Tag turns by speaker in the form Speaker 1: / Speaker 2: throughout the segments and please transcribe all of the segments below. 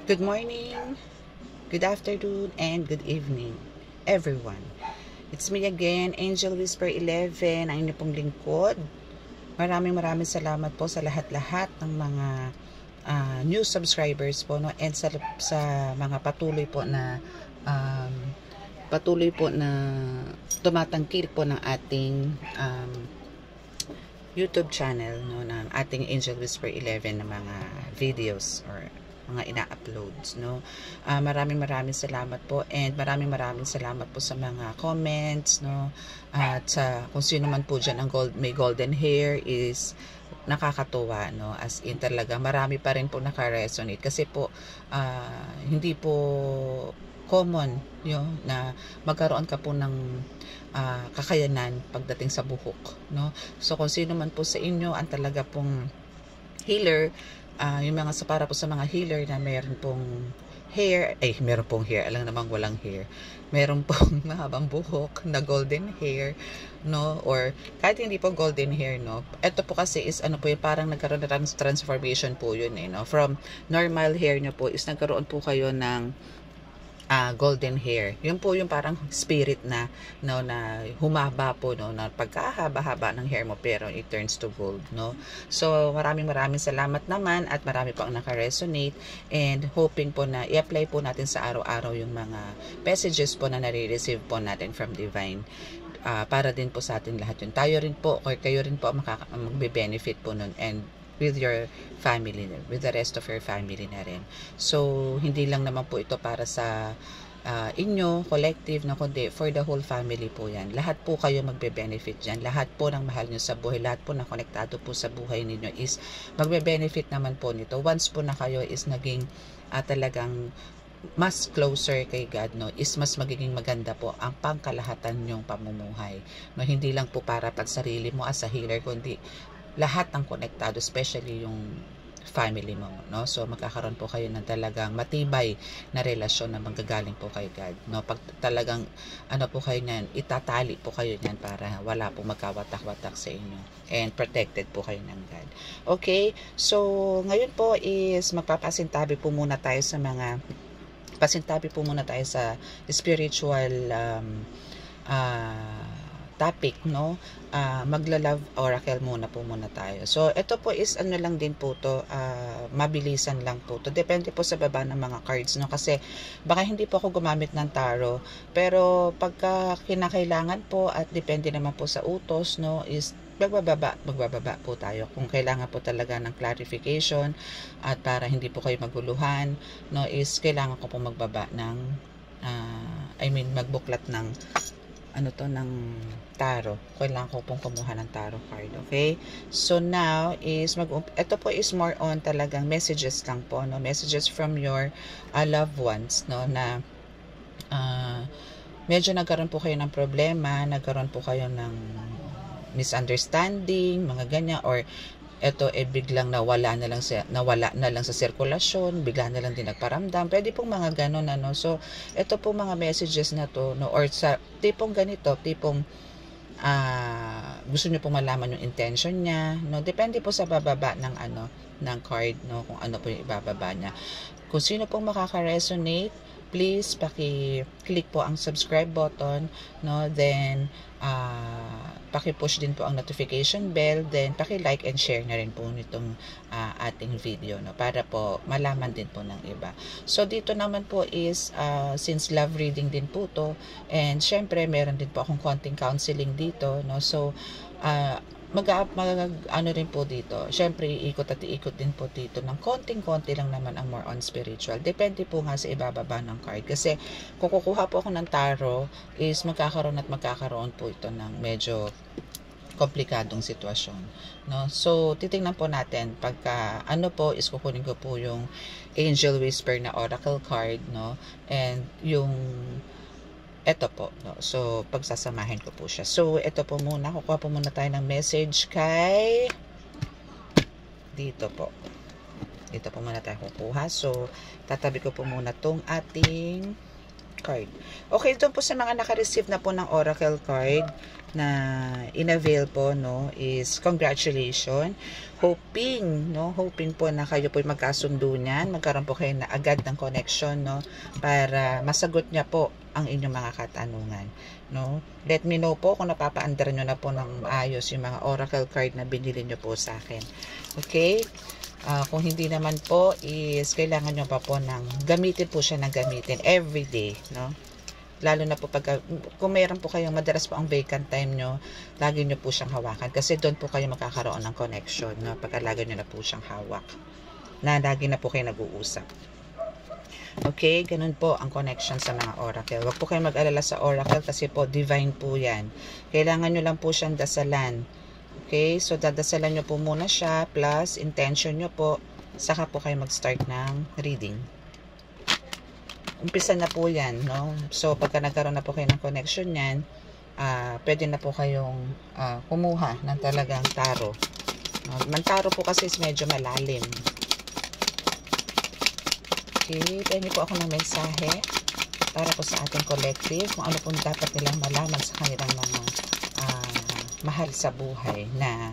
Speaker 1: Good morning, good afternoon, and good evening, everyone. It's me again, Angel Whisper 11, ang inyong pong lingkod. Maraming salamat po sa lahat-lahat ng mga new subscribers po, no, and sa mga um, patuloy po na tumatangkil po ng ating YouTube channel, no, ng ating Angel Whisper 11 na mga videos or mga ina-uploads, no. Maraming salamat po, and maraming salamat po sa mga comments, no, at sa kung sino man po dyan ang may golden hair is nakakatuwa, no, as in talaga marami pa rin po naka-resonate kasi po hindi po common yun na magkaroon ka po ng kakayanan pagdating sa buhok, no. So kung sino man po sa inyo ang talaga pong healer, yung mga para po sa mga healer na meron pong hair, alam namang walang hair, meron pong mahabang buhok na golden hair, no, or kahit hindi po golden hair, no, ito po kasi is ano po yung parang nagkaroon na transformation po yun, no, from normal hair nyo po is nagkaroon po kayo ng golden hair. Yun po yung parang spirit na, no, na humaba po, no, na pagkahaba-haba ng hair mo pero it turns to gold, no. So maraming salamat naman at marami po ang naka-resonate, and hoping po na i-apply po natin sa araw-araw yung mga messages po na nare-receive po natin from Divine. Para din po sa atin lahat yun. Tayo rin po, or kayo rin po magbe-benefit po nun, and with your family, with the rest of your family na rin. So, hindi lang naman po ito para sa inyo, collective, na kundi for the whole family po yan. Lahat po kayo magbe-benefit dyan. Lahat po ng mahal nyo sa buhay, lahat po na konektado po sa buhay ninyo is magbe-benefit naman po nito. Once po na kayo is naging talagang mas closer kay God, no, is mas magiging maganda po ang pangkalahatan nyong pamumuhay. No, hindi lang po para pag sarili mo as a healer, kundi lahat ng konektado, especially yung family mo, no. So magkakaroon po kayo ng talagang matibay na relasyon na manggagaling po kay God, no. Pag talagang ano po kayo niyan, itatali po kayo niyan para wala pong magkawatak-watak sa inyo, and protected po kayo ng God. Okay, so ngayon po is magpapasintabi po muna tayo sa spiritual topic, no. Magla-love oracle muna tayo. So ito po is ano lang din po to, mabilisan lang po to, depende po sa baba ng mga cards, no, kasi baka hindi po ako gumamit ng tarot, pero pagka kinakailangan po at depende naman po sa utos, no, is magbababa po tayo kung kailangan po talaga ng clarification, at para hindi po kayo maguluhan, no, is kailangan ko po magbaba ng magbuklat ng ng tarot. Kailangan ko pong kumuha ng tarot card, okay? So now is ito po is more on talagang messages lang po, no, messages from your loved ones, no, na medyo nagkaroon po kayo ng problema, nagkaroon po kayo ng misunderstanding, mga ganyan, or eto biglang nawala na lang sa sirkulasyon, bigla na lang din nagparamdam. Pwede pong mga ganon, ano. So ito po mga messages na to, no, or sa tipong ganito, tipong gusto niyo pong malaman yung intention niya, no. Depende po sa bababa ng ng card, no, kung ano po yung ibababa niya. Kung sino pong makaka-resonate, please paki-click po ang subscribe button, no, then paki-push din po ang notification bell, then paki-like and share na rin po nitong ating video, no, para po malaman din po ng iba. So dito naman po is since love reading din po to, and syempre meron din po akong konting counseling dito, no. So ano rin po dito, syempre iikot din po dito ng konting-konti lang naman ang more on spiritual. Depende po nga sa ibababa ng card, kasi kung kukuha po ako ng tarot is magkakaroon po ito ng medyo komplikadong sitwasyon, no. So titingnan po natin pagka po is kukunin ko po yung Angel Whisper na oracle card, no, and yung ito po, no. So pagsasamahin ko po siya. So ito po muna, kukuha po muna tayo ng message kay dito po muna tayo kukuha. So tatabi ko po muna tong ating card. Okay, doon po sa mga naka-receive na po ng oracle card na in-avail po, no, is congratulations. Hoping po na kayo po magkasundo niyan, magkaroon po kayo na agad ng connection, no, para masagot niya po ang inyong mga katanungan, no. Let me know po kung napapaandar nyo na po ng maayos yung mga oracle card na binili nyo po sa akin. Okay? Kung hindi naman po is kailangan nyo pa po gamitin po siya ng gamitin everyday, no? Lalo na po kung mayroon po kayong madalas po ang vacant time nyo, lagi nyo po siyang hawakan kasi doon po kayo magkakaroon ng connection, no? Pagka lagi nyo na po siyang hawak, na lagi na po kayo nag-uusap. Okay, ganun po ang connection sa mga oracle. Huwag po kayo mag-alala sa oracle kasi po divine po yan. Kailangan nyo lang po siyang dasalan. Okay, so dadasalan nyo po muna siya plus intention nyo po, saka po kayo mag-start ng reading. Umpisa na po yan, no? So pagka nagkaroon na po kayo ng connection yan, pwede na po kayong kumuha ng talagang tarot. Mantaro po kasi is medyo malalim. Okay, pwede po ako ng mensahe para po sa ating collective kung ano po dapat nilang malaman sa kanilang mga mahal sa buhay na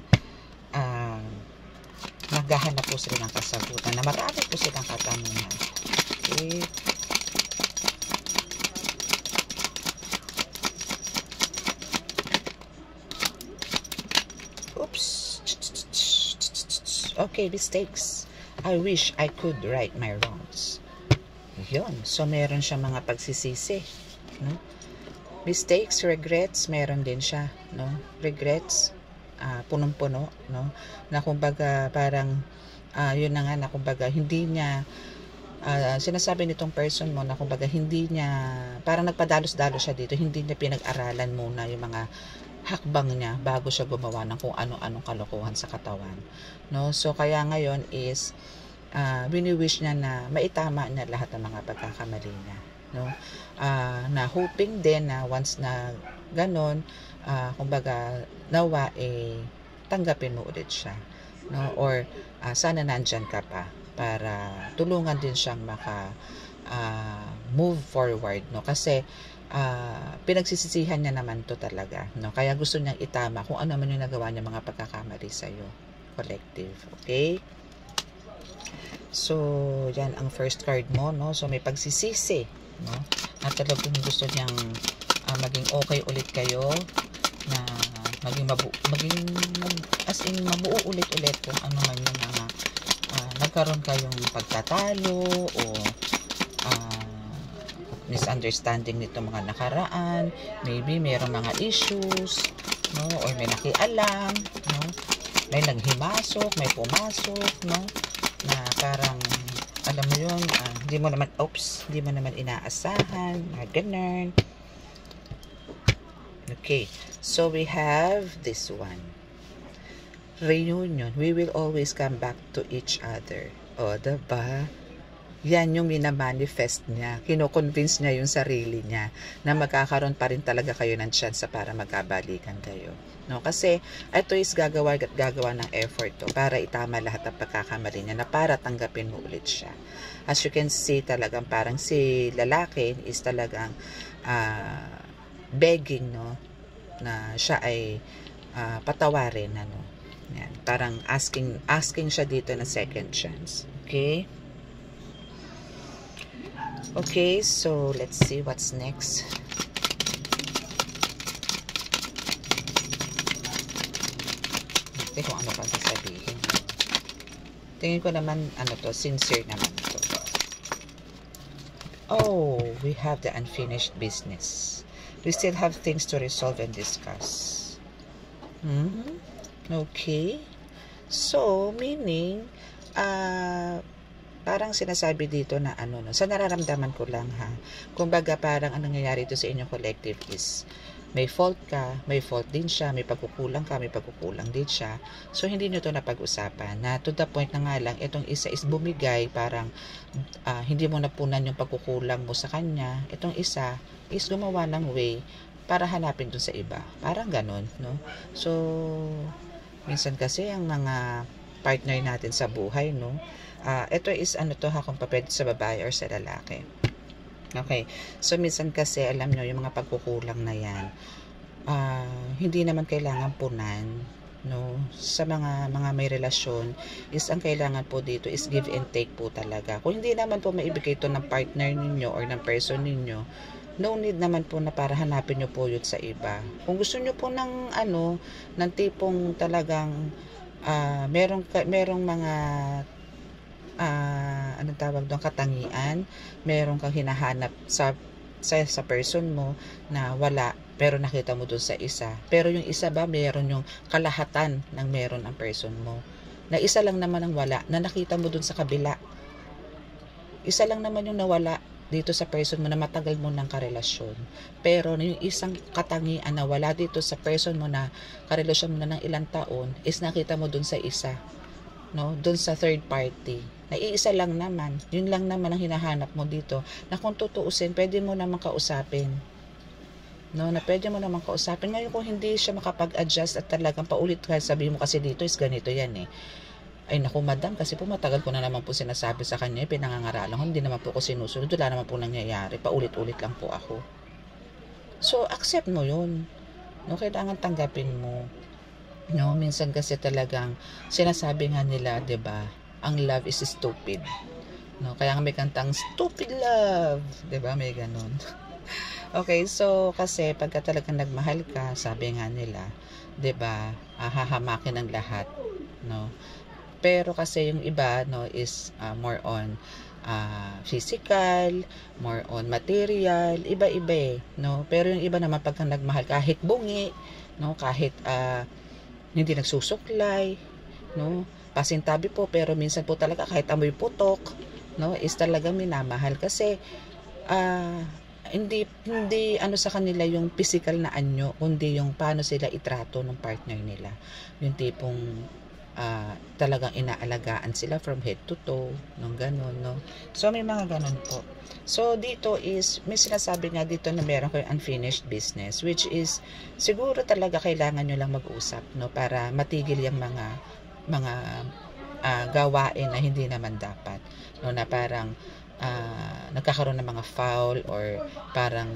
Speaker 1: naghahanap po sila ng kasagutan, na marami po silang katanungan. Okay. Oops. Okay, mistakes. I wish I could right my wrongs. Yun. So, meron siya mga pagsisisi. No? Mistakes, regrets, meron din siya, no? Regrets, punong-puno, no? Na kumbaga parang yun na nga, na kumbaga hindi niya sinasabi nitong person mo na kumbaga hindi niya, parang nagpadalos-dalos siya dito, hindi niya pinag-aralan muna yung mga hakbang niya bago siya gumawa ng kung ano-anong kalokohan sa katawan, no? So kaya ngayon is wini-wish niya na maitama niya lahat ng mga pagkakamali niya, no? Na hoping din na once na ganon, kumbaga nawa tanggapin mo ulit siya, no? Or sana nandyan ka pa para tulungan din siyang move forward, no? Kasi pinagsisisihan niya naman to talaga, no? Kaya gusto niyang itama kung ano man yung nagawa niya mga pagkakamali sa iyo, collective. Okay? So, yan ang first card mo, no? So, may pagsisisi, no? Na talagang gusto niyang maging okay ulit kayo, na as in mabuo ulit kung ano man yung mga nagkaroon kayong pagtatalo o misunderstanding nito mga nakaraan, maybe mayroong mga issues, no? Or may nakialam, no? May naghimasok, may pumasok, no? Na parang alam mo yun, hindi mo naman inaasahan, ganun. Okay, so we have this one. Reunion. We will always come back to each other. O, diba? Yan yung minamanifest niya. Kino-convince niya yung sarili niya na magkakaroon pa rin talaga kayo ng chance para magkabalikan kayo. No? Kasi ito is gagawa ng effort to para itama lahat ng pagkakamali niya, na para tanggapin mo ulit siya. As you can see, talagang parang si lalaki is talagang begging, no, na siya ay patawarin, ano. Yan, parang asking siya dito na second chance. Okay? Okay, so let's see what's next. Hindi kung ano pa sasabihin. Tingin ko naman, ano to, sincere naman to. Oh, we have the unfinished business. We still have things to resolve and discuss. Okay. So, meaning, parang sinasabi dito na ano, no, sa nararamdaman ko lang, ha, kumbaga parang anong nangyayari ito sa inyong collective is may fault ka, may fault din siya, may pagkukulang ka, may pagkukulang din siya. So hindi nyo ito napag-usapan, na to the point na nga lang itong isa is bumigay, parang hindi mo napunan yung pagkukulang mo sa kanya. Itong isa is gumawa ng way para hanapin dun sa iba, parang ganun, no? So minsan kasi ang mga partner natin sa buhay, no, ito is ano to, ha, kung papwede sa babae or sa lalaki. Okay. So, minsan kasi, alam nyo, yung mga pagkukulang na yan, hindi naman kailangan punan, no? Sa mga may relasyon, is ang kailangan po dito is give and take po talaga. Kung hindi naman po maibigay ito ng partner ninyo or ng person ninyo, no need naman po na para hanapin nyo po yun sa iba. Kung gusto nyo po ng ng tipong talagang merong mga anong tawag doon, katangian, meron kang hinahanap sa person mo na wala, pero nakita mo doon sa isa. Pero yung isa ba, meron yung kalahatan ng meron ang person mo. Na isa lang naman ang wala, na nakita mo doon sa kabila. Isa lang naman yung nawala dito sa person mo na matagal mo ng karelasyon. Pero yung isang katangian na wala dito sa person mo na karelasyon mo na ng ilang taon, is nakita mo doon sa isa. No, doon sa third party. Naiisa lang naman. Yun lang naman ang hinahanap mo dito. Na kung tutuusin, pwede mo naman kausapin. No, na pwede mo naman kausapin. Ngayon kung hindi siya makapag-adjust at talagang paulit ka, sabihin mo kasi dito is ganito yan eh. Ay naku madam, kasi po matagal ko na naman po sinasabi sa kanya, pinangangaralan ko, hindi naman po ko sinusunod, wala naman po nangyayari, paulit-ulit lang po ako. So, accept mo yun. No, kailangan tanggapin mo. No, minsan kasi talagang sinasabi nga nila, 'di ba? Ang love is stupid. No, kaya nga may kantang stupid love, 'di ba? May ganun. Okay, so kasi pagka talagang nagmahal ka, sabi nga nila, 'di ba? Hahamakin ang lahat, no? Pero kasi yung iba, no, is more on physical, more on material, iba-iba eh, no? Pero yung iba naman pagka nagmahal, kahit bungi, no, kahit hindi nagsusuklay, no? Pasintabi po, pero minsan po talaga kahit amoy putok, no, is talaga minamahal kasi hindi sa kanila yung physical na anyo, kundi yung paano sila itrato ng partner nila. Yung tipong talagang inaalagaan sila from head to toe, nung ganun, no? So, may mga ganun po. So, dito is, may sinasabi nga dito na meron kayong unfinished business, which is, siguro talaga kailangan nyo lang mag-usap, no? Para matigil yung mga gawain na hindi naman dapat, no? Na parang, nagkakaroon ng mga foul or parang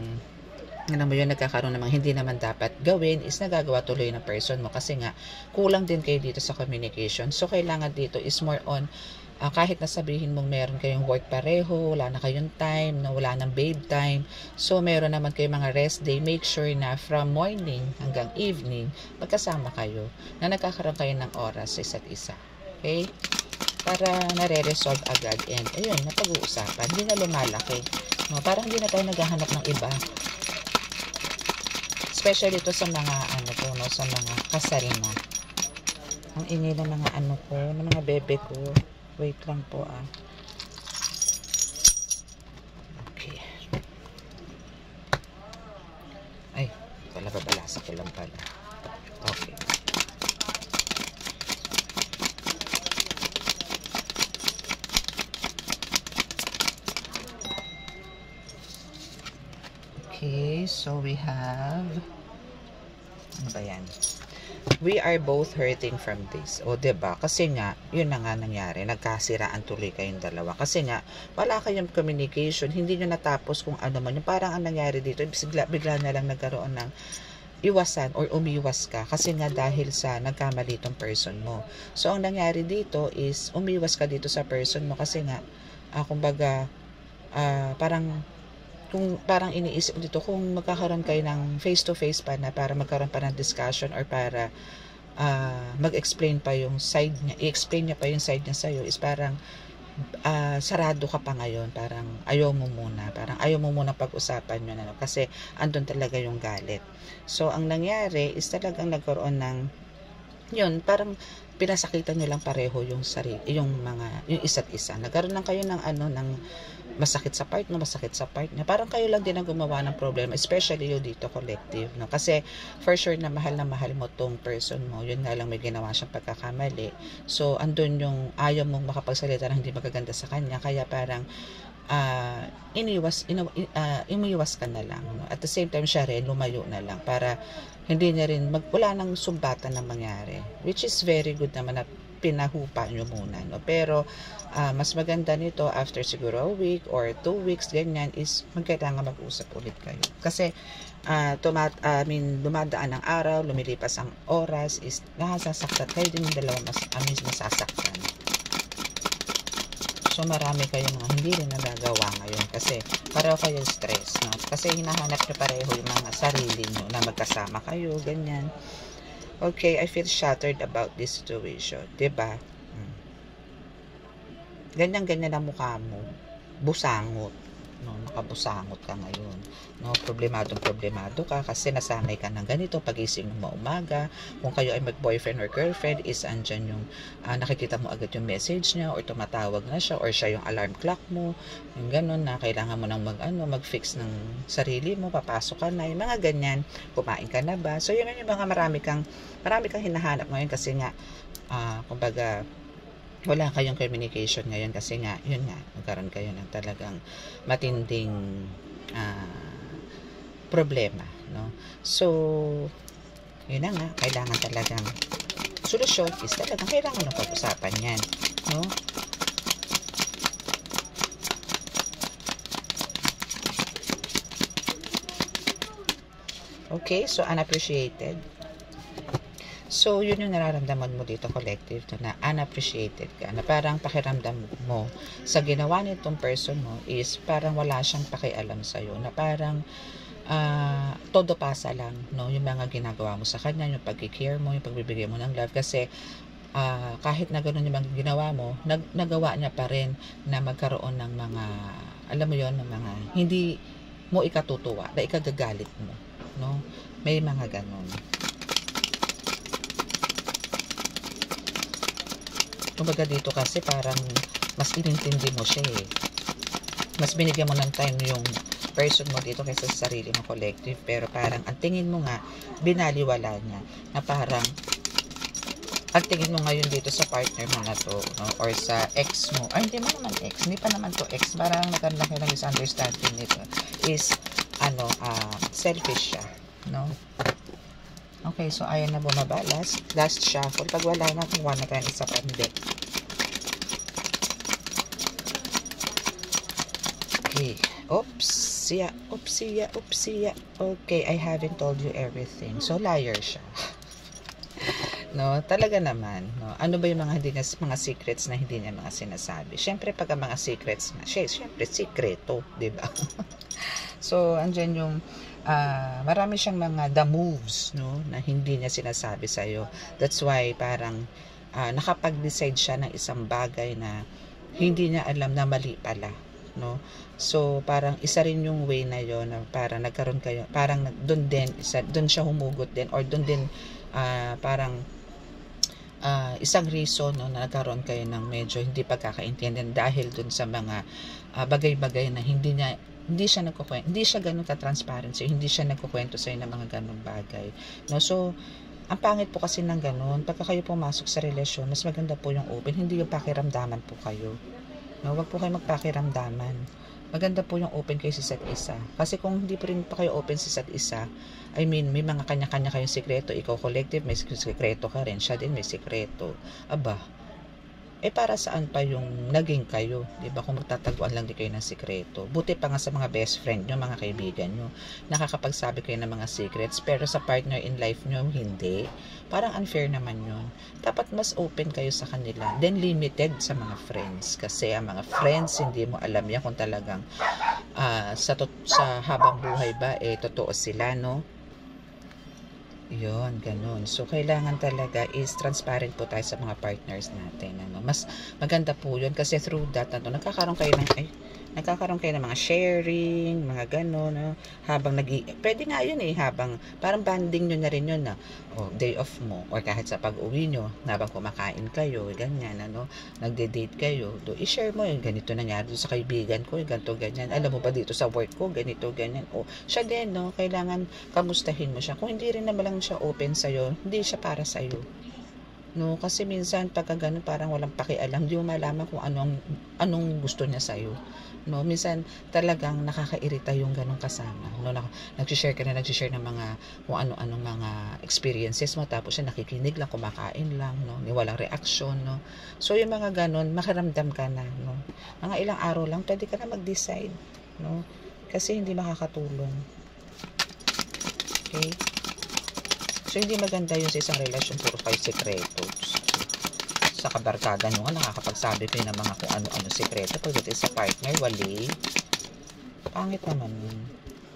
Speaker 1: nagkakaroon ng mga hindi naman dapat gawin is nagagawa tuloy ng person mo kasi nga kulang din kayo dito sa communication. So kailangan dito is more on kahit na sabihin mong meron kayong work pareho, wala na kayong time, no, wala nang babe time, so meron naman kayong mga rest day, make sure na from morning hanggang evening magkasama kayo, na nagkakaroon kayo ng oras sa isa't isa. Okay? Para nare-resolve agad and ayun, napag-uusapan, hindi na lumalaki, no? Para hindi na tayo naghahanap ng iba. Especially ito sa mga no, sa mga kasal na. Ang ingay ng mga ko, ng mga bebe ko. Wait lang po Okay. Ay, wala, babalasa ko lang pala. Okay. Okay, so we have ano ba yan? We are both hurting from this. O, diba? Kasi nga, yun na nga nangyari. Nagkasiraan tuloy kayong dalawa. Kasi nga, wala kayong communication. Hindi nyo natapos kung ano man. Yung parang ang nangyari dito, bigla na lang nagkaroon ng iwasan or umiwas ka. Kasi nga dahil sa nagkamali tong person mo. So, ang nangyari dito is, umiwas ka dito sa person mo. Kasi nga, kumbaga, parang iniisip dito kung magkakaroon kayo ng face-to-face pa na para magkaroon pa ng discussion or para mag-explain pa yung side niya, i-explain niya pa yung side niya sa'yo, is parang sarado ka pa ngayon, parang ayaw mo muna pag-usapan yun, kasi andun talaga yung galit. So, ang nangyari is talagang nagkaroon ng yun, parang pinasakitan nyo lang pareho yung sarili, yung isa't isa. Nagkaroon lang kayo ng ng masakit sa part niya. Parang kayo lang din ang gumawa ng problema, especially yung dito collective, no? Kasi for sure na mahal mo tong person mo, yun nga lang may ginawa siyang pagkakamali. So, andun yung ayaw mong makapagsalita ng hindi magaganda sa kanya, kaya parang umiwas ka na lang, no? At the same time, siya rin lumayo na lang para hindi niya rin wala nang sumbatan na mangyari, which is very good naman at pinahupa nyo muna, no? Pero mas maganda nito after siguro a week or 2 weeks, ganyan, is magkailangan mag-usap ulit kayo. Kasi dumadaan ang araw, lumilipas ang oras, is nakasasaktan kayo din yung dalawa, masasaktan. So marami kayong mga hindi rin nagagawa ngayon kasi pareho kayo stress, no? Kasi hinahanap nyo pareho yung mga sarili nyo na magkasama kayo, ganyan. Okay, I feel shattered about this situation, diba? Ganyan-ganyan ang mukha mo, busangot, no? Nakabusangot ka ngayon, no? Problemado ka kasi nasanay ka ng ganito. Pagising mo umaga, kung kayo ay mag-boyfriend or girlfriend, is andyan yung nakikita mo agad yung message niya, or tumatawag na siya, or siya yung alarm clock mo, yung ganun na kailangan mo nang mag-fix ng sarili mo, papasok ka na, yung mga ganyan, kumain ka na ba? So yun yung mga marami kang hinahanap ngayon kasi nga kumbaga wala kayong communication ngayon kasi nga, yun nga, magkaroon kayo ng talagang matinding problema, no? So, yun na nga, kailangan talagang solusyon is talagang kailangan ng pag-usapan yan, no? Okay, so unappreciated. So, yun yung nararamdaman mo dito, collective, na unappreciated ka, na parang pakiramdam mo sa ginawa nitong person mo is parang wala siyang pakialam sa'yo, na parang todo pasa lang, no? Yung mga ginagawa mo sa kanya, yung pag-care mo, yung pagbibigay mo ng love, kasi kahit na gano'n yung mga ginawa mo, nagawa niya pa rin na magkaroon ng mga, alam mo yon, ng mga hindi mo ikatutuwa, na ikagagalit mo, no? May mga gano'n. Kumbaga dito kasi parang mas inintindi mo siya eh. Mas binigyan mo ng time yung person mo dito kaysa sa sarili mo, collective. Pero parang ang tingin mo nga, binaliwala niya. Na parang, ang tingin mo ngayon dito sa partner mo na to, no? Or sa ex mo. Ay, hindi mo naman ex. Hindi pa naman to ex. Parang nagkaroon ng misunderstanding nito. Is, selfish siya. No? Okay, so ayan na bumaba. Last shuffle. Pag wala na, kung wala na tayo isa pa, hindi. Okay. Oopsia. Okay, I haven't told you everything. So, liar siya. No, talaga naman, no. Ano ba yung mga secrets na hindi niya mga sinasabi? Syempre pag ang mga secrets na, syempre sikreto, 'di ba? So, andyan yung marami siyang mga the moves, no, na hindi niya sinasabi sa iyo. That's why parang nakapag-decide siya ng isang bagay na hindi niya alam na mali pala, no? So, parang isa rin yung way na yon na parang nagkaroon kayo, parang doon siya humugot din, or doon din parang isang reason, no, na nagkaroon kayo ng medyo hindi pagkakaintindihan dahil dun sa mga bagay-bagay na hindi siya nagkukwento, hindi siya ganun ka-transparency, hindi siya nagkukwento sa'yo ng mga ganung bagay, no? So, ang pangit po kasi ng ganun, pagka kayo pumasok sa relasyon, mas maganda po yung open, hindi yung pakiramdaman po kayo, no? Wag po kayo magpakiramdaman. Maganda po yung open kayo sa isa't isa. Kasi kung hindi po rin pa kayo open sa isa't isa, I mean, may mga kanya-kanya kayong sikreto. Ikaw collective, may sikreto ka rin. Siya din may sikreto. Aba, para saan pa yung naging kayo? Diba? Kung magtataguan lang di kayo ng sikreto. Buti pa nga sa mga best friend nyo, mga kaibigan nyo, nakakapagsabi kayo ng mga secrets, pero sa partner in life nyo, hindi. Parang unfair naman yun. Dapat mas open kayo sa kanila. Then limited sa mga friends. Kasi ang mga friends, hindi mo alam yan kung talagang sa habang buhay ba, totoo sila, no? Yun, ganun. So, kailangan talaga is transparent po tayo sa mga partners natin. Ano? Mas maganda po yun kasi through that, nagkakaroon kayo ng mga sharing, mga ganun, no? Habang pwede nga yun habang parang banding nyo na rin yun na, day off mo, or kahit sa pag-uwi nyo, habang kumakain kayo, ganyan, nagde-date kayo, i-share mo yun, ganito nangyari sa kaibigan ko, ganito, ganyan, alam mo ba dito sa work ko, ganito, ganyan, siya din, no? Kailangan kamustahin mo siya. Kung hindi rin naman lang siya open sa'yo, hindi siya para sa'yo. no? Kasi minsan pagka ganun parang walang pakialam, di mo malaman kung anong gusto niya sa'yo, no? Minsan talagang nakakairita yung ganung kasama, no? Nag-share ng mga kung ano-anong mga experiences mo, tapos siya nakikinig lang, kumakain lang, no? Walang reaksyon, no? So yung mga ganun, makiramdam ka na, no? Mga ilang araw lang pwede ka na mag-decide, no? Kasi hindi makakatulong. Okay? So, hindi maganda yun sa isang relasyon, puro kayo sekretos. Sa kabarkagan nyo nga, nakakapagsabi kayo ng mga kung ano-ano sekreto. Pagdating sa partner, wali. Pangit naman yun.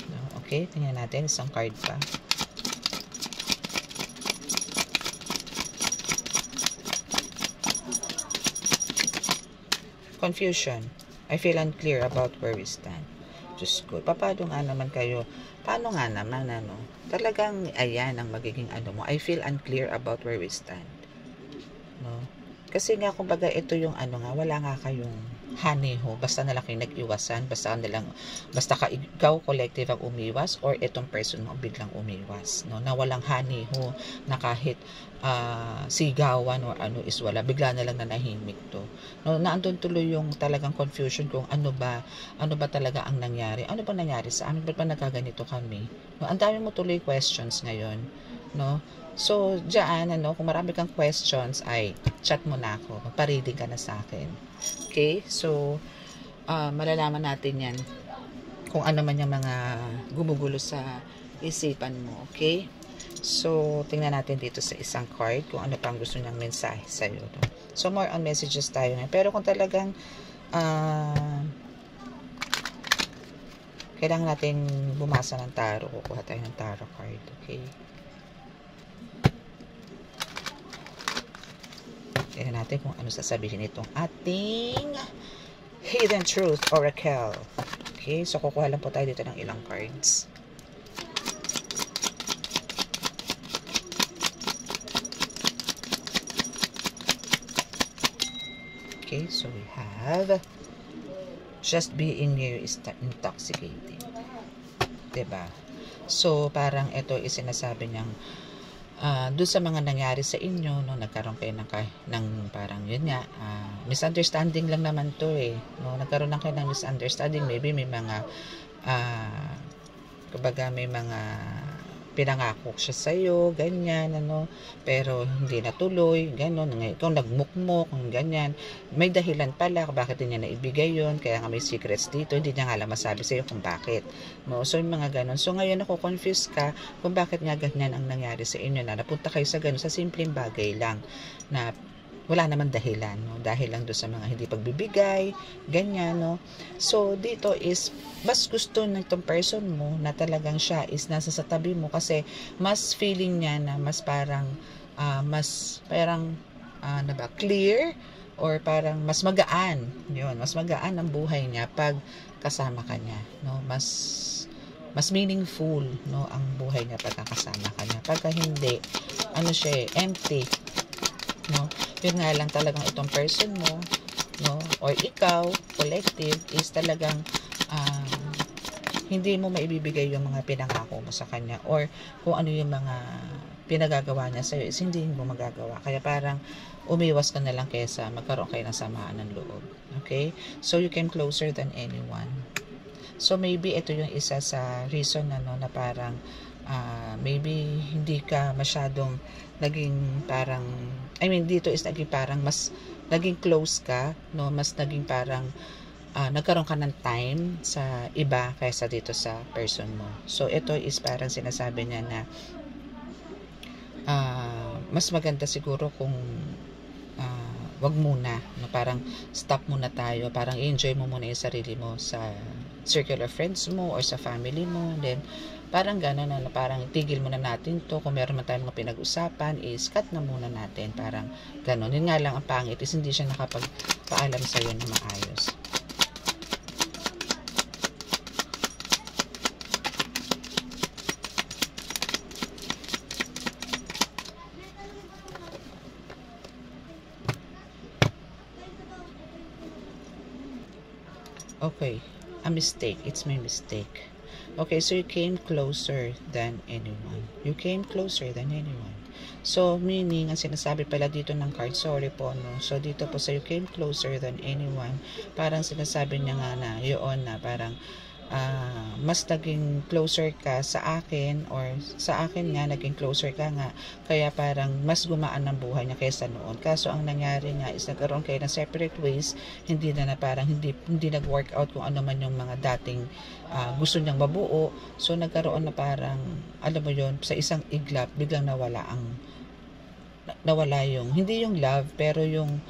Speaker 1: No? Okay, tingnan natin, isang card pa. Confusion. I feel unclear about where we stand. Diyos ko, paano nga naman kayo? Paano nga naman, ano? Talagang, ayan ang magiging ano mo. I feel unclear about where we stand. No? Kasi nga, kumbaga, ito yung ano nga, wala nga kayong haniho. Basta na lang kayo nag-iwasan. Basta ka ikaw, collective ang umiwas, or itong person mo biglang umiwas. No? Na walang haniho, na kahit sigawan or ano is wala. Bigla na lang nanahimik to. No, naandun tuloy yung talagang confusion kung ano ba talaga ang nangyari. Ano ba nangyari sa amin? Ba't ba nagkaganito kami? No, ang dami mo tuloy questions ngayon. No? So, diyan, kung marami kang questions, ay chat mo na ako. Magpa-reading ka na sa akin. Okay? So, malalaman natin yan kung ano man yung mga gumugulo sa isipan mo. Okay? So, tingnan natin dito sa isang card kung ano pang gusto niyang mensahe sa'yo. No? So, more on messages tayo ngayon. Pero kung talagang kailangan natin bumasa ng tarot, kukuha tayo ng tarot card. Okay? Tingnan natin kung ano sasabihin itong ating Hidden Truth Oracle. Okay? So, kukuha lang po tayo dito ng ilang cards. Okay, so we have just being near is intoxicating. Diba? So, parang ito is sinasabi niyang doon sa mga nangyari sa inyo, no, nagkaroon kayo ng parang yun nga, misunderstanding lang naman to eh. No, nagkaroon lang kayo ng misunderstanding. Maybe may mga kumbaga may mga pinangako siya sa'yo, ganyan, pero hindi natuloy, gano'n, ikaw nagmukmok, ganyan, may dahilan pala kung bakit niya naibigay yun, kaya nga may secrets dito, hindi niya nga alam masabi sa'yo kung bakit, no? So, yung mga gano'n, so ngayon confuse ka kung bakit nga ganyan ang nangyari sa inyo, na napunta kayo sa gano'n, sa simpleng bagay lang, na wala naman dahilan, no? Dahil lang doon sa mga hindi pagbibigay, ganyan, no? So, dito is, mas gusto ng itong person mo na talagang siya is nasa sa tabi mo kasi mas feeling niya na mas parang, clear or parang mas magaan, yun, mas magaan ang buhay niya pag kasama ka niya, no? Mas meaningful, no, ang buhay niya pag kasama ka niya. Pagka hindi, siya, empty, no? Yun nga lang talagang itong person mo, no, or ikaw, collective, is talagang hindi mo maibibigay yung mga pinangako mo sa kanya, or kung ano yung mga pinagagawa niya sa'yo is hindi mo magagawa. Kaya parang umiwas ka na lang kaysa magkaroon kayo ng samaan ng loob. Okay? So, you came closer than anyone. So, maybe ito yung isa sa reason na parang maybe hindi ka masyadong naging parang, dito is naging parang mas naging close ka, no? Mas naging parang nagkaroon ka ng time sa iba kaysa dito sa person mo. So, ito is parang sinasabi niya na mas maganda siguro kung wag muna, no? Parang stop muna tayo, parang enjoy mo muna yung sarili mo sa circle of friends mo or sa family mo, then parang gano'n na parang tigil muna natin to, kung meron man tayong mga pinag-usapan is cut na muna natin, parang gano'n. Yun nga lang ang pangit is hindi siya nakapagpaalam sa'yo na maayos. Okay, a mistake. It's my mistake. Okay, so you came closer than anyone. You came closer than anyone. So, meaning, ang sinasabi pala dito ng card, sorry po, no? So, dito po sa you came closer than anyone, parang sinasabi niya nga na, yun na, parang, mas naging closer ka sa akin, or sa akin nga, naging closer ka nga, kaya parang mas gumaan ang buhay niya kaysa noon. Kaso ang nangyari nga is nagkaroon kayo ng separate ways, hindi na parang hindi nag-work out kung ano man yung mga dating gusto niyang mabuo. So nagkaroon na parang, alam mo yon, sa isang iglap, biglang nawala yung, hindi yung love, pero yung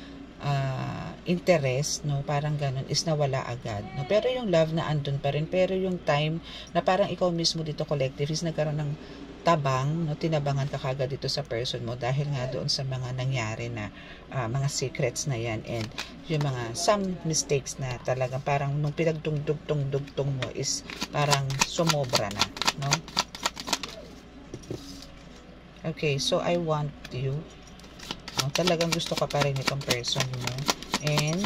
Speaker 1: interest, no, parang ganun is nawala agad, no, pero yung love na andun pa rin, pero yung time na parang ikaw mismo dito collective is nagkaroon ng tabang, no, tinabangan ka kagad dito sa person mo dahil nga doon sa mga nangyari na mga secrets na yan, and yung mga some mistakes na talagang parang nung pinagdugtong mo is parang sumobra na, no. Okay, so I want you, talagang gusto ka pa rin itong person mo, and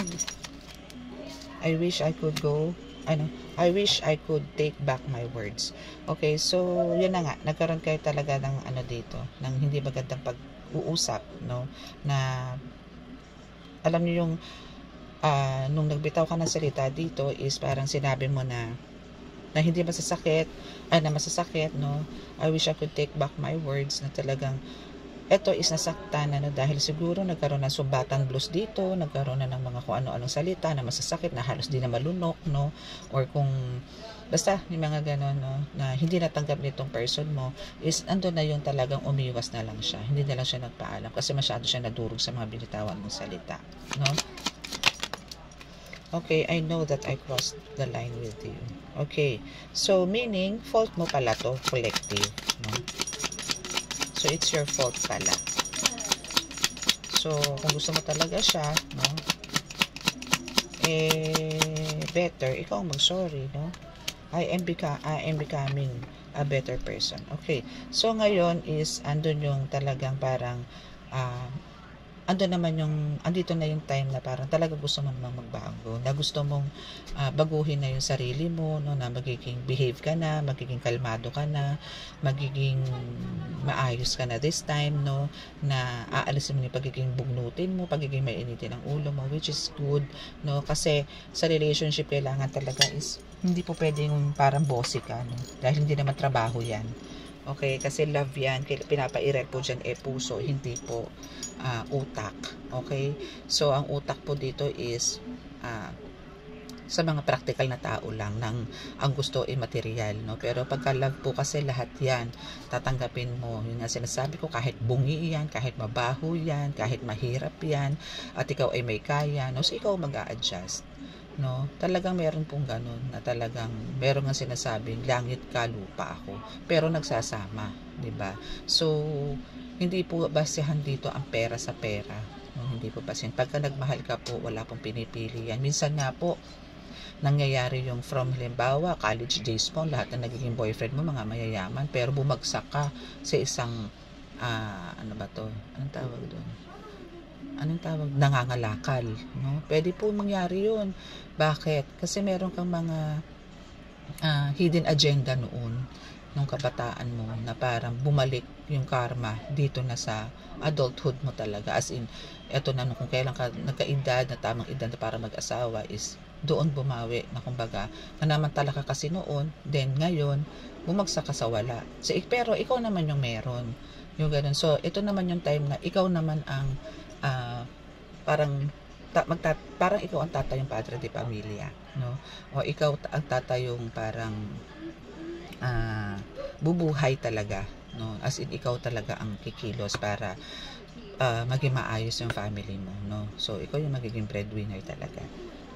Speaker 1: I wish I could take back my words. Okay, so yun na nga, nagkaroon kayo talaga ng dito, ng hindi magandang pag-uusap, no, na alam niyo yung nung nagbitaw ka ng salita dito is parang sinabi mo na hindi masasakit, no, I wish I could take back my words, na talagang ito is nasaktan, dahil siguro nagkaroon ng sumbatan blues dito, nagkaroon na ng mga kung ano-anong salita na masasakit, na halos di na malunok, no, or kung basta yung mga ganon, no, na hindi natanggap nitong person mo, is ando na yung talagang umiwas na lang siya, hindi na lang siya nagpaalam kasi masyado siya nadurog sa mga binitawan mong salita, no. Okay, I know that I crossed the line with you. Okay, so meaning fault mo pala to, collective, no. So, it's your fault pala. So, kung gusto mo talaga siya, no, better, ikaw mag-sorry, no. I am becoming a better person. Okay. So, ngayon is, andun yung talagang parang, andito na yung time na parang talaga gusto mo namang magbago, na gusto mong baguhin na yung sarili mo, no, na magiging behave ka na, magiging kalmado ka na, magiging maayos ka na this time, no, na aalisin mo yung pagiging bugnutin mo, pagiging mainitin ang ulo mo, which is good, no, kasi sa relationship kailangan talaga is hindi po pwedeng parang bossy ka, no, dahil hindi naman trabaho yan. Okay, kasi love yan, pinapairal po dyan puso, hindi po utak. Okay, so ang utak po dito is sa mga practical na tao lang, ang gusto ay material, no. Pero pagka love po kasi lahat yan tatanggapin mo. Yun nga sinasabi ko, kahit bungi yan, kahit mabaho yan, kahit mahirap yan, at ikaw ay may kaya, no, so ikaw mag-a-adjust, no. Talagang meron pong ganun, na talagang meron nga sinasabing langit ka, lupa ako, pero nagsasama, di ba? So hindi po basehan dito ang pera sa pera, no? Hindi po basehan. Pagka nagmahal ka po, wala pong pinipili yan. Minsan nga po nangyayari yung from halimbawa college days mo, lahat na nagiging boyfriend mo mga mayayaman, pero bumagsak ka sa isang ano ba to, anong tawag, nangangalakal, no? Pwede po mangyari yun. Bakit? Kasi meron kang mga hidden agenda noon, nung kabataan mo, na parang bumalik yung karma dito na sa adulthood mo talaga, as in eto na, kung kailan ka nagkaedad, na tamang edad na para mag-asawa, is doon bumawi, na kumbaga nanamantala ka kasi noon, then ngayon bumagsak ka sa wala. So, pero ikaw naman yung meron, yung ganun. So ito naman yung time na ikaw naman ang parang ikaw ang tatay, yung padre de pamilya, no, o ikaw ang tatay yung parang bubuhay talaga, no, as in ikaw talaga ang kikilos para maging maayos yung family mo, no. So ikaw yung magiging breadwinner talaga,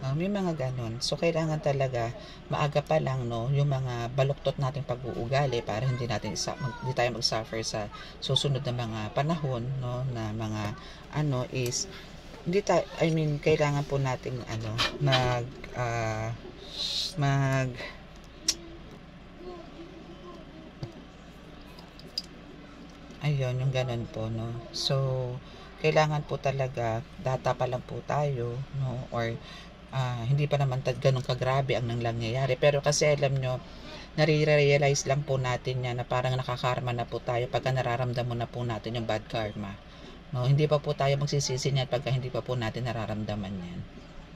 Speaker 1: no? May mga ganon. So kailangan talaga maaga pa lang, no, yung mga baluktot nating pag-uugali para hindi tayo mag-suffer sa susunod na mga panahon, no, na mga is kailangan po nating ayun, yung ganun po, no. So kailangan po talaga, data pa lang po tayo, no, or hindi pa naman ganun kagrabe ang nangyayari. Pero kasi alam nyo, nare-realize lang po natin yan na parang nakakarma na po tayo pagka nararamdaman na po natin yung bad karma. No, hindi pa po tayo magsisisi niyan pagka hindi pa po natin nararamdaman yan.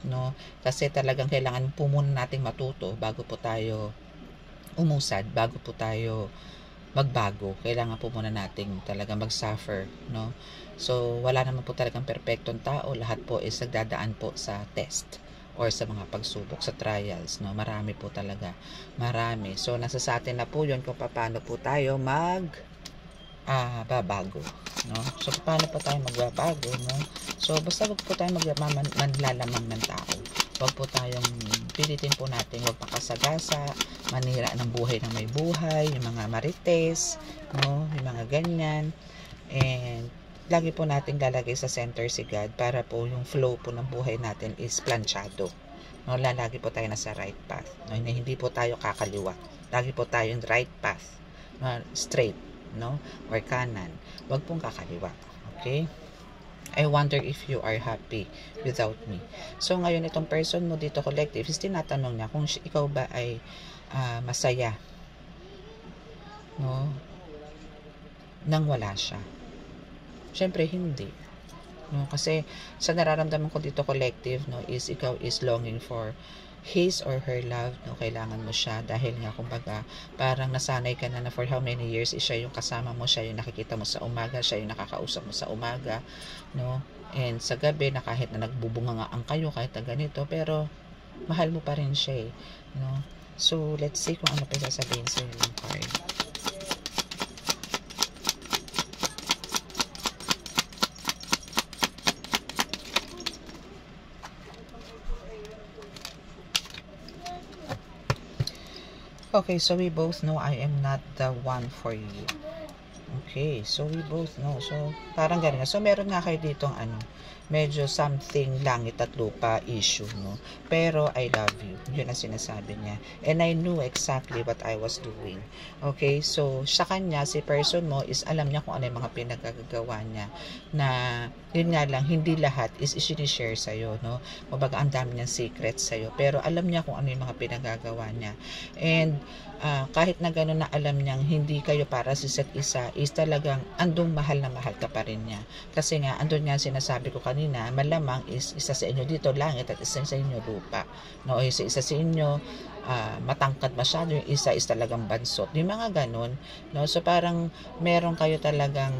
Speaker 1: No, kasi talagang kailangan po muna nating matuto bago po tayo umusad, bago po tayo magbago. Kailangan po muna nating talaga mag-suffer, no? So, wala naman po talagang perpektong tao. Lahat po is nagdadaan po sa test or sa mga pagsubok, sa trials, no? Marami po talaga. Marami. So, nasa sa atin na po yun kung paano po tayo babago, no? So, paano po tayo magbabago, no? So, basta wag po tayo manlalamang ng tao. Wag po tayong pilitin po natin, wag pakasagasa, manira ng buhay ng may buhay, yung mga marites, no? Yung mga ganyan. And, lagi po natin lalagay sa center si God para po yung flow po ng buhay natin is planchado. No? Lagi po tayo nasa right path. No? Hindi po tayo kakaliwa. Lagi po tayo in right path. No? Straight, no? Or kanan. Wag pong kakaliwa. Okay? I wonder if you are happy without me. So, ngayon itong person mo dito, collective, is tinatanong niya kung ikaw ba ay masaya, no? Nang wala siya. Siyempre, hindi. No? Kasi, sa nararamdaman ko dito, collective, no, is ikaw is longing for his or her love, no? Kailangan mo siya dahil nga, kumbaga, parang nasanay ka na for how many years is siya yung kasama mo, siya yung nakikita mo sa umaga, siya yung nakakausap mo sa umaga, no? And sa gabi, na kahit na nagbubungangaan kayo, kahit na ganito, pero mahal mo pa rin siya, no? So, let's see kung ano pa sasabihin sa'yo ng card. Okay, so we both know I am not the one for you. Okay, so we both know. So, parang ganun. So, meron nga kayo ditong medyo something langit at lupa issue, no? Pero, I love you. Yun ang sinasabi niya. And I knew exactly what I was doing. Okay, so, sa kanya, si person mo is alam niya kung ano yung mga pinagagagawa niya. Na, yun nga lang, hindi lahat is isinishare sa'yo, no? Mabaga, ang dami niyang secrets sa'yo. Pero, alam niya kung ano yung mga pinagagawa niya. And, kahit na gano'n na alam niyang hindi kayo para sa isa't isa, is talagang andong mahal na mahal ka pa rin niya. Kasi nga, andun nga sinasabi ko kanina, malamang is isa sa inyo dito langit at isa sa inyo lupa. No? O isa sa inyo, matangkad masyado, yung isa is talagang bansot. Yung mga gano'n. No? So parang meron kayo talagang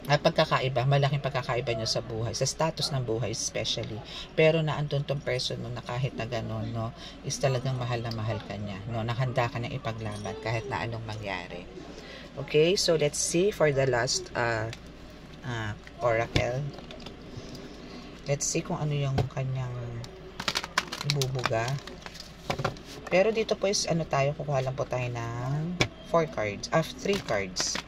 Speaker 1: pagkakaiba, malaking pagkakaiba nyo sa buhay, sa status ng buhay especially. Pero naandun tong person mo na kahit na gano'n, no, is talagang mahal na mahal ka niya, no, nakahanda ka niyang ipaglaban kahit na anong mangyari. Okay, so let's see for the last oracle. Let's see kung ano yung kanyang ibubuga. Pero dito po is tayo, kukuha lang po tayo ng 4 cards, 3 cards.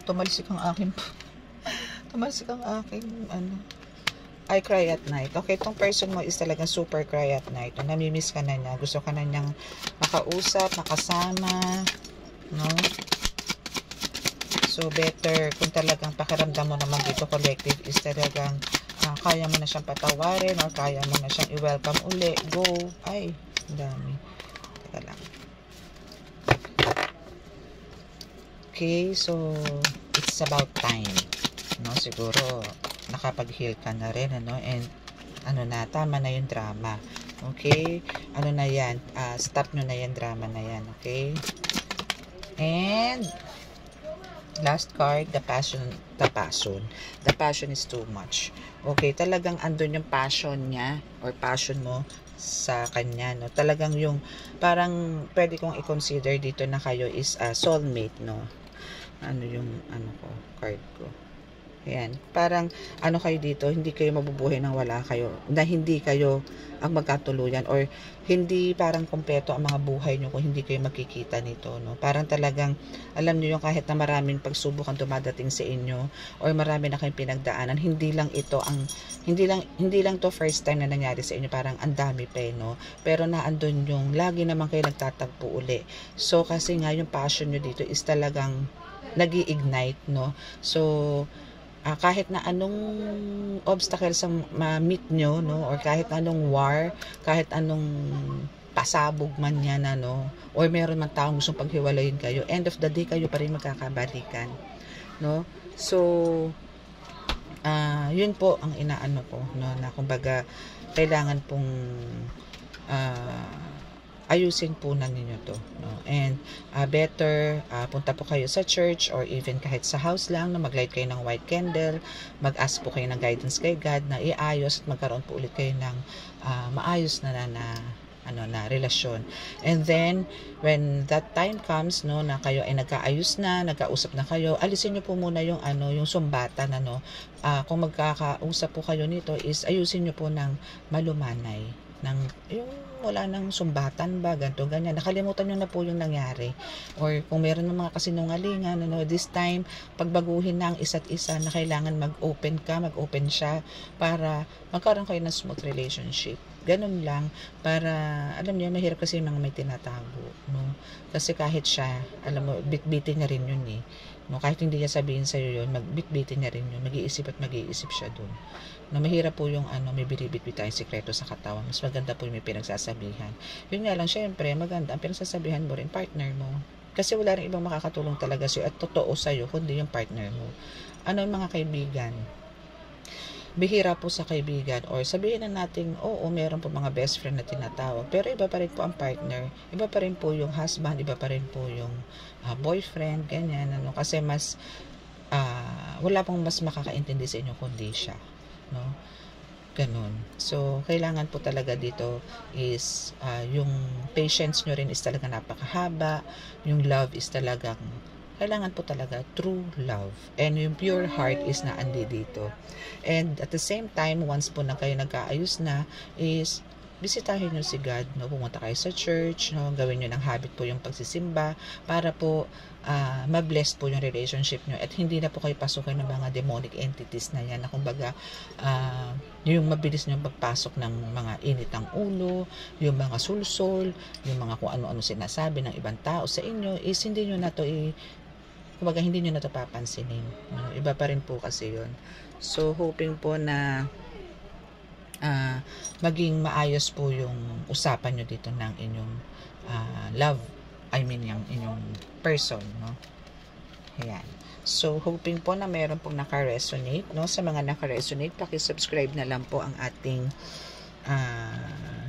Speaker 1: Tumalsik ang aking I cry at night. Okay, itong person mo is talagang super cry at night. Namimiss ka na niya. Gusto ka na niyang makausap, makasama, no? So, better kung talagang pakiramdam mo naman dito, collective, is talagang kaya mo na siyang patawarin or kaya mo na siyang i-welcome uli. Go. Ay, ang dami. Teka lang. Okay, so it's about time, no? Siguro nakapag-heal ka na rin, ano? And tama na yung drama. Okay? Na yan? Stop nyo na yan, drama na yan, okay? And last card, the passion. The passion is too much. Okay, talagang andun yung passion niya or passion mo sa kanya, no? Talagang yung parang pwede kong i-consider dito na kayo is soulmate, no? Ano yung card ko? Ayan. Parang, ano kayo dito, hindi kayo mabubuhay nang wala kayo. Na hindi kayo ang magkatuluyan or hindi parang kompleto ang mga buhay nyo kung hindi kayo magkikita nito, no? Parang talagang, alam nyo yung kahit na maraming pagsubok ang dumadating sa inyo or marami na kayong pinagdaanan, hindi lang hindi lang to first time na nangyari sa inyo, parang ang dami pa, no? Pero naandun yung, lagi naman kayo nagtatagpo uli. So, kasi nga yung passion nyo dito is talagang nag-i-ignite, no? So, kahit na anong obstacles ang ma-meet nyo, no? Or kahit anong war, kahit anong pasabog man yan, ano? Or meron man taong gustong paghiwalayin kayo, end of the day, kayo pa rin magkakabalikan, no? So, yun po ang inaano ko, no? Na kumbaga, kailangan pong ayusin po na ninyo to, no? And better punta po kayo sa church or even kahit sa house lang na mag-light kayo ng white candle, mag-ask po kayo ng guidance kay God na iayos at magkaroon po ulit kayo ng maayos na relasyon. And then when that time comes, no, na kayo ay nagkaayos na, nagkausap na kayo, alisin niyo po muna yung yung sumbatan, kung magkakausap po kayo nito is ayusin niyo po ng malumanay, ng yung wala nang sumbatan ba, ganito, ganyan. Nakalimutan nyo na po yung nangyari. Or kung meron ng mga kasinungalingan, this time, pagbaguhin na ang isa't isa na kailangan mag-open siya para magkaroon kayo ng smooth relationship. Ganun lang, para, alam niyo, mahirap kasi yung mga may tinatago, no? Kasi kahit siya, alam mo, bitbitin niya rin yun, eh. No, kahit hindi niya sabihin sa'yo yun, magbitbitin niya rin yun, mag-iisip siya dun. No, mahirap po yung may binibitbit tayong sikreto sa katawan. Mas maganda po yung may pinagsasabihan. Yun nga lang, syempre, maganda ang pinagsasabihan mo rin, partner mo. Kasi wala rin ibang makakatulong talaga sa'yo at totoo sa'yo, kundi yung partner mo. Ano yung mga kaibigan? Bihira po sa kaibigan or sabihin na natin, oo, meron po mga best friend na tinatawag, pero iba pa rin po ang partner, iba pa rin po yung husband, iba pa rin po yung boyfriend, ganyan, kasi mas wala pong mas makakaintindi sa inyo kundi siya, no? Ganun. So, kailangan po talaga dito is yung patience nyo rin is talaga napakahaba, yung love is talagang kailangan po talaga true love. And yung pure heart is naandi dito. And at the same time, once po na kayo nagkaayos na, is bisitahin nyo si God, no? Pumunta kayo sa church, no? Gawin nyo ng habit po yung pagsisimba para po ma-bless po yung relationship nyo at hindi na po kayo pasukin ng mga demonic entities na yan na kumbaga yung mabilis nyo pagpasok ng mga init ng ulo, yung mga sulsol, yung mga kung ano-ano sinasabi ng ibang tao sa inyo is hindi nyo na to kumbaga hindi nyo na ito papansinin, no? Iba pa rin po kasi yun. So hoping po na maging maayos po yung usapan nyo dito ng inyong love, yung inyong person, no? Ayan. So hoping po na meron pong naka-resonate, no? Sa mga naka-resonate, paki-subscribe na lang po ang ating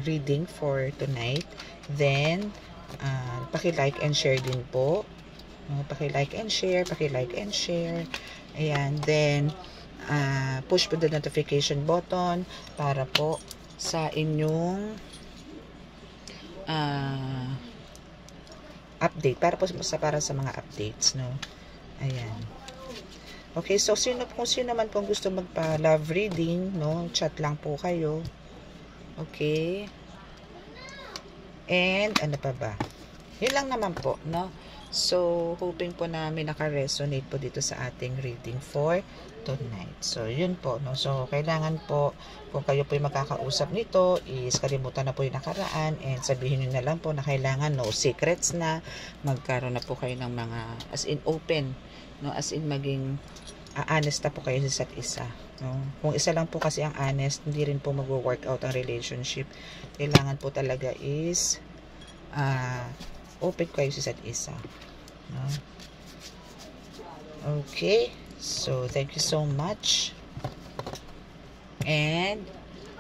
Speaker 1: reading for tonight. Then paki-like and share din po. Paki-like and share, ayan, then push po the notification button para po sa inyong update, para sa mga updates, no? Ayan. Okay, so kung sino man pong gusto magpa-love reading, no, chat lang po kayo. Okay. And ano pa ba? Yun lang naman po, no? So, hoping po na may naka-resonate po dito sa ating reading for tonight. So, yun po, no? So, kailangan po, kung kayo po yung makakausap nito, is kalimutan na po yung nakaraan and sabihin nyo na lang po na kailangan no secrets na, magkaroon na po kayo ng mga, as in open, no? As in maging honest na po kayo sa isa't isa, no? Kung isa lang po kasi ang honest, hindi rin po mag-work out ang relationship. Kailangan po talaga is open kayo sa isa't isa, no? Okay, so thank you so much and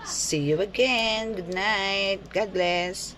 Speaker 1: see you again. Good night. God bless.